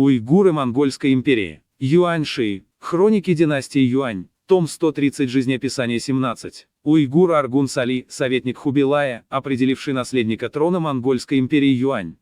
Уйгуры Монгольской империи. Юань-Ши. Хроники династии Юань. Том 130. Жизнеописание 17. Уйгур Аргун Сали, советник Хубилая, определивший наследника трона Монгольской империи Юань.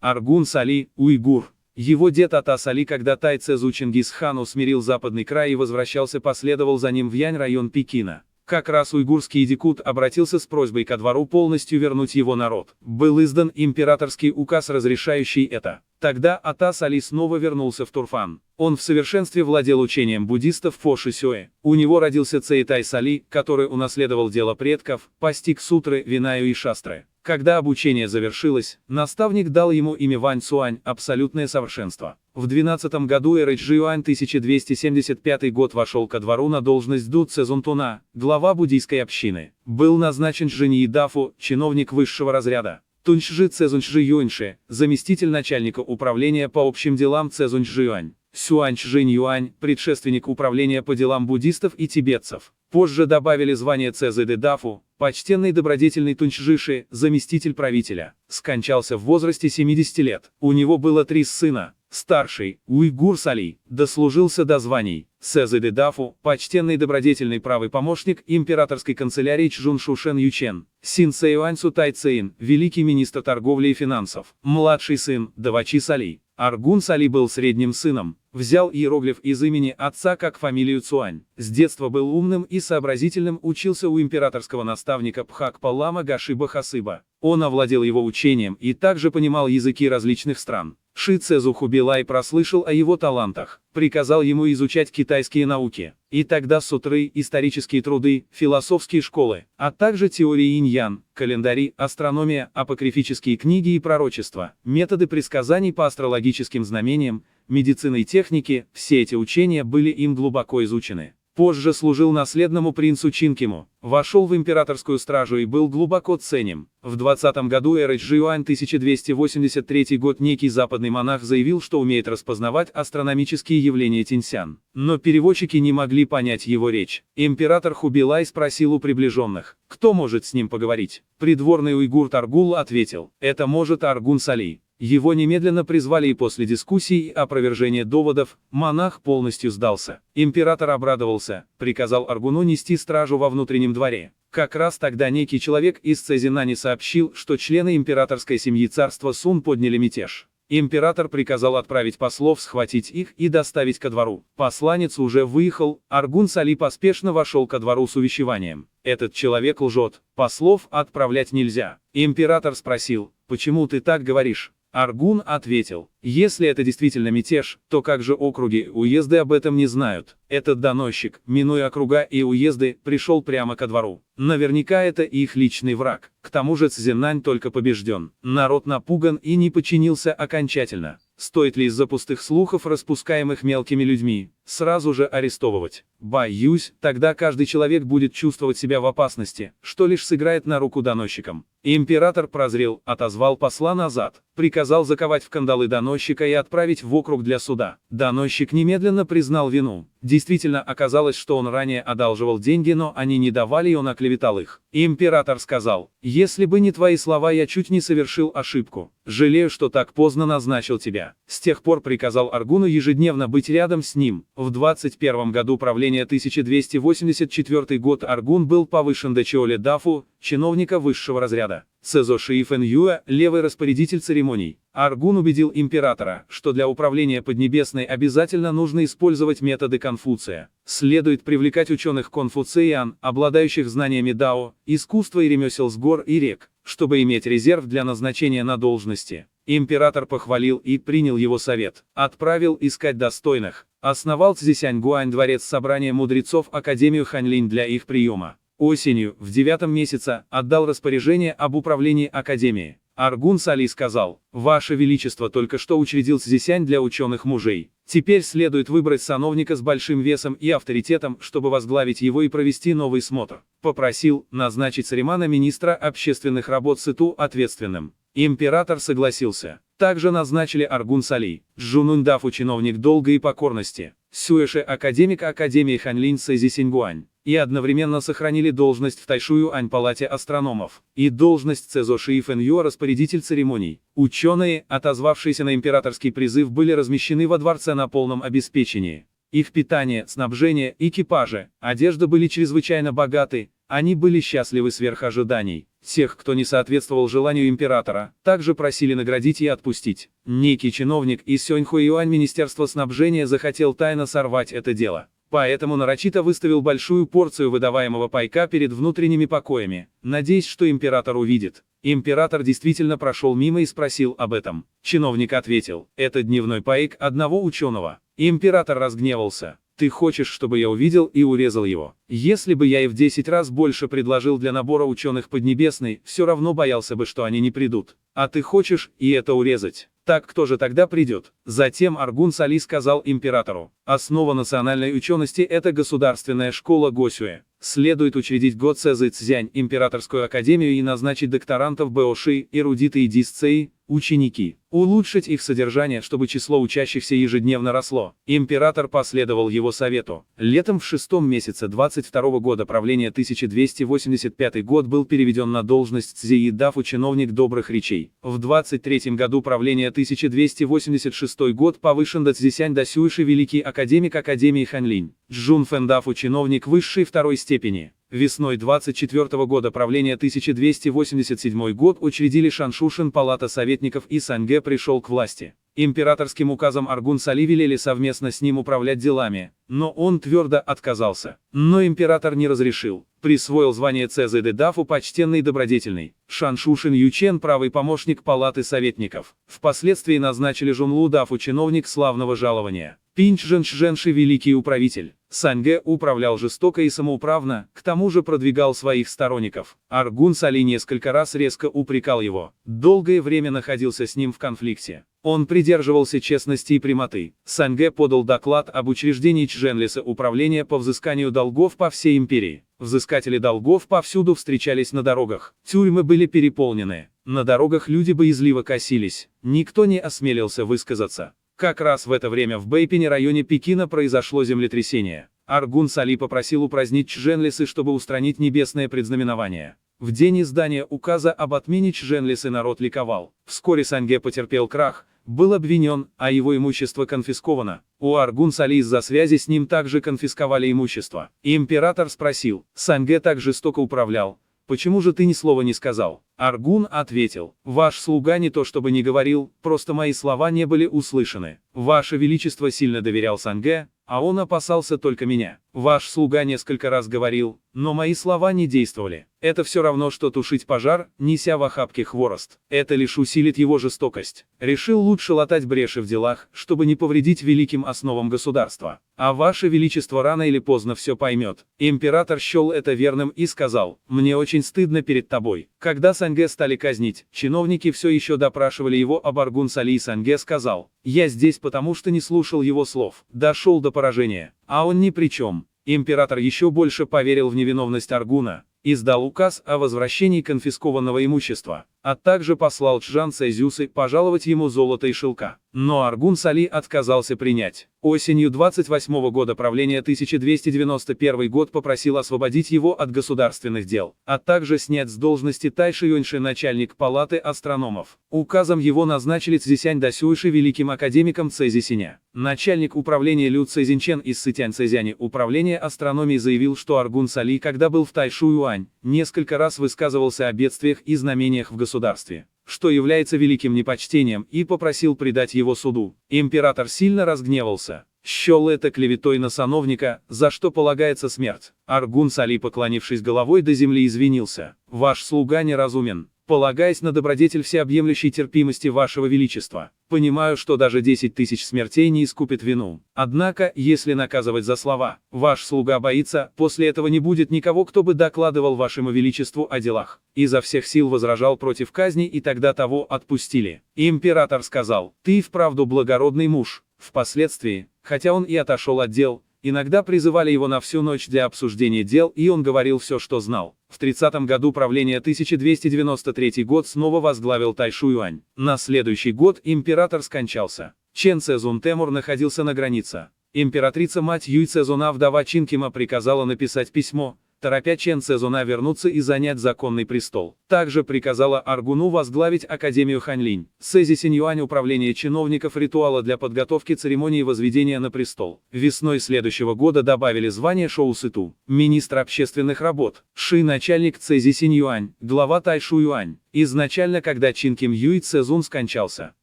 Аргун Сали, уйгур. Его дед Ата Сали, когда Тайцезу Чингисхан усмирил западный край и возвращался, последовал за ним в Янь, район Пекина. Как раз уйгурский эдикут обратился с просьбой ко двору полностью вернуть его народ. Был издан императорский указ, разрешающий это. Тогда Ата Сали снова вернулся в Турфан. Он в совершенстве владел учением буддистов Фо Шисюэ. У него родился Цэйтай Сали, который унаследовал дело предков, постиг сутры, Винаю и шастры. Когда обучение завершилось, наставник дал ему имя Вань Цуань, абсолютное совершенство. В 12 году эры Чжи Юань 1275 год вошел ко двору на должность Ду Цзунтуна, глава буддийской общины. Был назначен Чжиньи Дафу, чиновник высшего разряда. Туньчжи Цзуньчжи Юаньши, заместитель начальника управления по общим делам Цзуньчжи Юань. Сюань Чжинь Юань, предшественник управления по делам буддистов и тибетцев. Позже добавили звание Цзэды Дафу, почтенный добродетельный Туньчжиши, заместитель правителя. Скончался в возрасте 70 лет. У него было 3 сына. Старший, Уйгур Сали, дослужился до званий Цзэды Дафу, почтенный добродетельный правый помощник императорской канцелярии Чжун Шушен Ючен. Син Цэюань Сутай Цэин, великий министр торговли и финансов. Младший сын, Давачи Сали. Аргун Сали был средним сыном. Взял иероглиф из имени отца как фамилию Цуань. С детства был умным и сообразительным, учился у императорского наставника Пхакпа Лама Гашиба Хасыба. Он овладел его учением и также понимал языки различных стран. Ши Цзу Хубилай прослышал о его талантах, приказал ему изучать китайские науки. И тогда сутры, исторические труды, философские школы, а также теории инь-ян, календари, астрономия, апокрифические книги и пророчества, методы предсказаний по астрологическим знамениям, медицины и техники, все эти учения были им глубоко изучены. Позже служил наследному принцу Чинкиму, вошел в императорскую стражу и был глубоко ценим. В 20 году эры Чжи Юань 1283 год некий западный монах заявил, что умеет распознавать астрономические явления Тиньсян. Но переводчики не могли понять его речь. Император Хубилай спросил у приближенных, кто может с ним поговорить. Придворный уйгур Таргул ответил, это может Аргун Сали. Его немедленно призвали и после дискуссий и опровержения доводов, монах полностью сдался. Император обрадовался, приказал Аргуну нести стражу во внутреннем дворе. Как раз тогда некий человек из Цзинани сообщил, что члены императорской семьи царства Сун подняли мятеж. Император приказал отправить послов схватить их и доставить ко двору. Посланец уже выехал, Аргун Сали поспешно вошел ко двору с увещеванием. Этот человек лжет, послов отправлять нельзя. Император спросил, почему ты так говоришь? Аргун ответил, если это действительно мятеж, то как же округи и уезды об этом не знают? Этот доносчик, минуя округа и уезды, пришел прямо ко двору. Наверняка это их личный враг. К тому же Цзинань только побежден. Народ напуган и не подчинился окончательно. Стоит ли из-за пустых слухов, распускаемых мелкими людьми, сразу же арестовывать? Боюсь, тогда каждый человек будет чувствовать себя в опасности, что лишь сыграет на руку доносчикам. Император прозрел, отозвал посла назад, приказал заковать в кандалы доносчика и отправить в округ для суда. Доносчик немедленно признал вину. Действительно оказалось, что он ранее одалживал деньги, но они не давали, и он оклеветал их. Император сказал, если бы не твои слова, я чуть не совершил ошибку. Жалею, что так поздно назначил тебя. С тех пор приказал Аргуну ежедневно быть рядом с ним. В 21 году правления 1284 год Аргун был повышен до Чиоле Дафу, чиновника высшего разряда. Цзо Ши Фэн Юэ, левый распорядитель церемоний. Аргун убедил императора, что для управления Поднебесной обязательно нужно использовать методы Конфуция. Следует привлекать ученых конфуциан, обладающих знаниями дао, искусства и ремесел с гор и рек, чтобы иметь резерв для назначения на должности. Император похвалил и принял его совет, отправил искать достойных, основал Цзисяньгуань дворец собрания мудрецов Академию Ханьлинь для их приема. Осенью, в 9 месяце, отдал распоряжение об управлении Академией. Аргун Сали сказал, «Ваше Величество только что учредил Цзисянь для ученых мужей. Теперь следует выбрать сановника с большим весом и авторитетом, чтобы возглавить его и провести новый смотр. Попросил назначить Саримана министра общественных работ Сыту ответственным. Император согласился. Также назначили Аргун Сали, Джунундафу чиновник долга и покорности, Сюэше академик Академии Ханлинь Цзи Синьгуань, и одновременно сохранили должность в Тайшуюань палате астрономов, и должность Цзо Ши Фэнью распорядитель церемоний. Ученые, отозвавшиеся на императорский призыв, были размещены во дворце на полном обеспечении. Их питание, снабжение, экипажи, одежда были чрезвычайно богаты, они были счастливы сверх ожиданий. Тех, кто не соответствовал желанию императора, также просили наградить и отпустить. Некий чиновник из Сёньхуюань Министерства снабжения захотел тайно сорвать это дело. Поэтому нарочито выставил большую порцию выдаваемого пайка перед внутренними покоями, надеясь, что император увидит. Император действительно прошел мимо и спросил об этом. Чиновник ответил: «Это дневной пайк одного ученого». Император разгневался: «Ты хочешь, чтобы я увидел и урезал его? Если бы я и в 10 раз больше предложил для набора ученых Поднебесной, все равно боялся бы, что они не придут. А ты хочешь и это урезать? Так кто же тогда придет?» Затем Аргун Сали сказал императору: «Основа национальной учености – это государственная школа Госюэ. Следует учредить Гоцэзы Цзянь императорскую академию и назначить докторантов Бэоши, эрудиты и дисцеи, ученики, улучшить их содержание, чтобы число учащихся ежедневно росло». Император последовал его совету. Летом в 6-м месяце 22-го года правления 1285 год был переведен на должность Цзиидафу чиновник добрых речей. В 23-м году правления 1286 год повышен до Цзисянь Дасюйши великий академик Академии Ханлинь, Джун Фэндафу чиновник высшей второй степени. Весной 24-го года правления 1287 год учредили Шаншушин палата советников, и Санге пришел к власти. Императорским указом Аргун Сали велели совместно с ним управлять делами, но он твердо отказался. Но император не разрешил. Присвоил звание Цзэдэдафу почтенный и добродетельный. Шаншушин Ючен правый помощник палаты советников. Впоследствии назначили Жунлу Дафу чиновник славного жалования. Пинч Женши великий управитель. Санге управлял жестоко и самоуправно, к тому же продвигал своих сторонников. Аргун Сали несколько раз резко упрекал его. Долгое время находился с ним в конфликте. Он придерживался честности и прямоты. Санге подал доклад об учреждении Чжэнлиса управления по взысканию долгов по всей империи. Взыскатели долгов повсюду встречались на дорогах. Тюрьмы были переполнены. На дорогах люди боязливо косились. Никто не осмелился высказаться. Как раз в это время в Бэйпине, районе Пекина, произошло землетрясение. Аргун Сали попросил упразднить Чжэнлисы, чтобы устранить небесное предзнаменование. В день издания указа об отмене Чжэнлисы народ ликовал. Вскоре Санге потерпел крах, был обвинен, а его имущество конфисковано. У Аргун Сали из-за связи с ним также конфисковали имущество. Император спросил: «Санге так жестоко управлял, почему же ты ни слова не сказал?» Аргун ответил: «Ваш слуга не то чтобы не говорил, просто мои слова не были услышаны. Ваше Величество сильно доверял Санге, а он опасался только меня. Ваш слуга несколько раз говорил, но мои слова не действовали. Это все равно, что тушить пожар, неся в охапке хворост. Это лишь усилит его жестокость. Решил лучше латать бреши в делах, чтобы не повредить великим основам государства. А Ваше Величество рано или поздно все поймет». Император счел это верным и сказал: «Мне очень стыдно перед тобой». Когда Санге стали казнить, чиновники все еще допрашивали его об Аргун Сали, и Санге сказал: «Я здесь потому, что не слушал его слов. Дошел до поражения. А он ни при чем». Император еще больше поверил в невиновность Аргуна, издал указ о возвращении конфискованного имущества, а также послал Чжан Цзюсы пожаловать ему золото и шелка. Но Аргун Сали отказался принять. Осенью 28-го года правления 1291 год попросил освободить его от государственных дел, а также снять с должности Тайши Юньши начальник палаты астрономов. Указом его назначили Цзисянь Дасюйши великим академиком Цзисяня. Начальник управления Лю Цзинчен из Сытянь Цзяни управления астрономией заявил, что Аргун Сали, когда был в Тайшуюань, несколько раз высказывался о бедствиях и знамениях в государстве, что является великим непочтением, и попросил предать его суду. Император сильно разгневался. Счел это клеветой на сановника, за что полагается смерть. Аргун Сали, поклонившись головой до земли, извинился: «Ваш слуга неразумен. Полагаясь на добродетель всеобъемлющей терпимости Вашего Величества, понимаю, что даже 10 тысяч смертей не искупит вину. Однако, если наказывать за слова, ваш слуга боится, после этого не будет никого, кто бы докладывал Вашему Величеству о делах». Изо всех сил возражал против казни, и тогда того отпустили. Император сказал: «Ты вправду благородный муж». Впоследствии, хотя он и отошел от дел, Иногда призывали его на всю ночь для обсуждения дел, и он говорил все, что знал. В 30 году правления 1293 год снова возглавил Тайшуюань. На следующий год император скончался. Чен Цзун Темур находился на границе. Императрица-мать Юй Цзуна, вдова Чинкима, приказала написать письмо, торопя Чен Цзуна вернуться и занять законный престол. Также приказала Аргуну возглавить Академию Ханьлинь. Цзи Синьюань управление чиновников ритуала для подготовки церемонии возведения на престол. Весной следующего года добавили звание Шоу Сыту, министр общественных работ, Ши начальник Цзи Синьюань, глава Тайшуюань. Изначально, когда Чин Ким Юй Цзун скончался,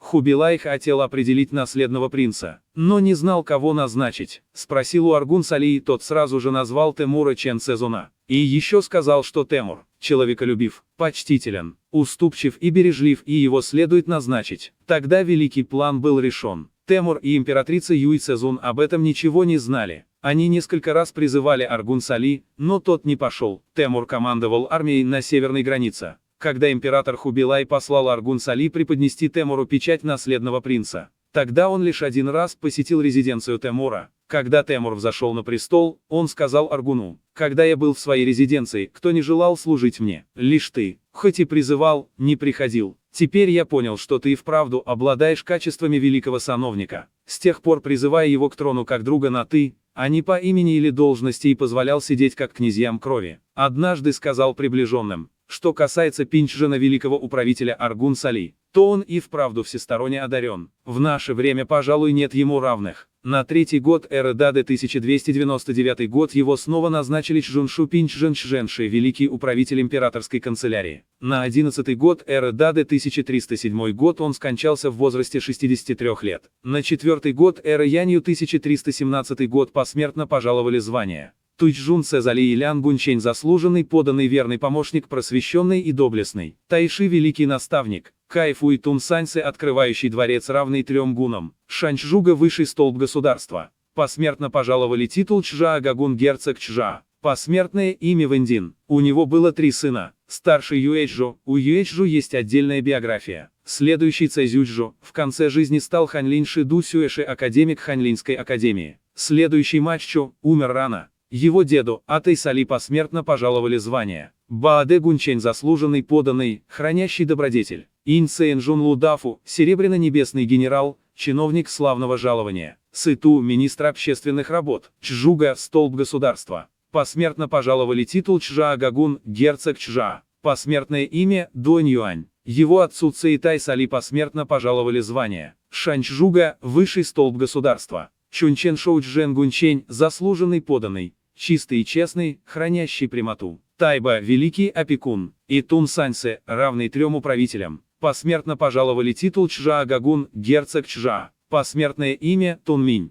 Хубилай хотел определить наследного принца, но не знал, кого назначить. Спросил у Аргун Сали, тот сразу же назвал Темура Чен Цзуна. И еще сказал, что Темур человеколюбив, почтителен, уступчив и бережлив, и его следует назначить. Тогда великий план был решен. Темур и императрица Юй Цзун об этом ничего не знали. Они несколько раз призывали Аргун Сали, но тот не пошел. Темур командовал армией на северной границе. Когда император Хубилай послал Аргун Сали преподнести Темуру печать наследного принца, тогда он лишь один раз посетил резиденцию Темура. Когда Темур взошел на престол, он сказал Аргуну: «Когда я был в своей резиденции, кто не желал служить мне? Лишь ты, хоть и призывал, не приходил. Теперь я понял, что ты и вправду обладаешь качествами великого сановника». С тех пор, призывая его к трону как друга на «ты», а не по имени или должности, и позволял сидеть как князьям крови. Однажды сказал приближенным: «Что касается Пинчжена, великого управителя Аргун Сали, то он и вправду всесторонне одарен. В наше время, пожалуй, нет ему равных». На третий год эры Дады 1299 год его снова назначили Чжуншу Пинчжен Чжэнши, великий управитель императорской канцелярии. На 11-й год эры Дады 1307 год он скончался в возрасте 63 лет. На 4-й год эры Янью 1317 год посмертно пожаловали звание Туйчжун Цзали и Лян Гунчень, заслуженный, поданный, верный помощник, просвещенный и доблестный. Тайши, великий наставник. Кайфуй Тун Саньцы, открывающий дворец, равный 3 гунам. Шанчжуга, высший столб государства. Посмертно пожаловали титул Чжа Гагун, герцог Чжа. Посмертное имя Вэндин. У него было 3 сына. Старший Юэчжу. У Юэчжу есть отдельная биография. Следующий Цзючжу в конце жизни стал Ханьлинь Шиду Сюэши, академик Ханьлинской академии. Следующий Маччу умер рано. Его деду, Атай Сали, посмертно пожаловали звание Бааде Гунчень, заслуженный, поданный, хранящий добродетель. Инь Цэн Жун Лудафу, серебряно-небесный генерал, чиновник славного жалования. Сыту, министр общественных работ. Чжуга, столб государства. Посмертно пожаловали титул Чжа Гагун, герцог Чжа. Посмертное имя Дунь Юань. Его отцу Цэйтай Сали посмертно пожаловали звание Шанчжуга, высший столб государства. Чунчен Шоу Чжэн Гунчень, заслуженный, поданный, чистый и честный, хранящий прямоту. Тайба, великий опекун. И Тун Саньце, равный 3 управителям. Посмертно пожаловали титул Чжа Гагун, герцог Чжа. Посмертное имя Тун Минь.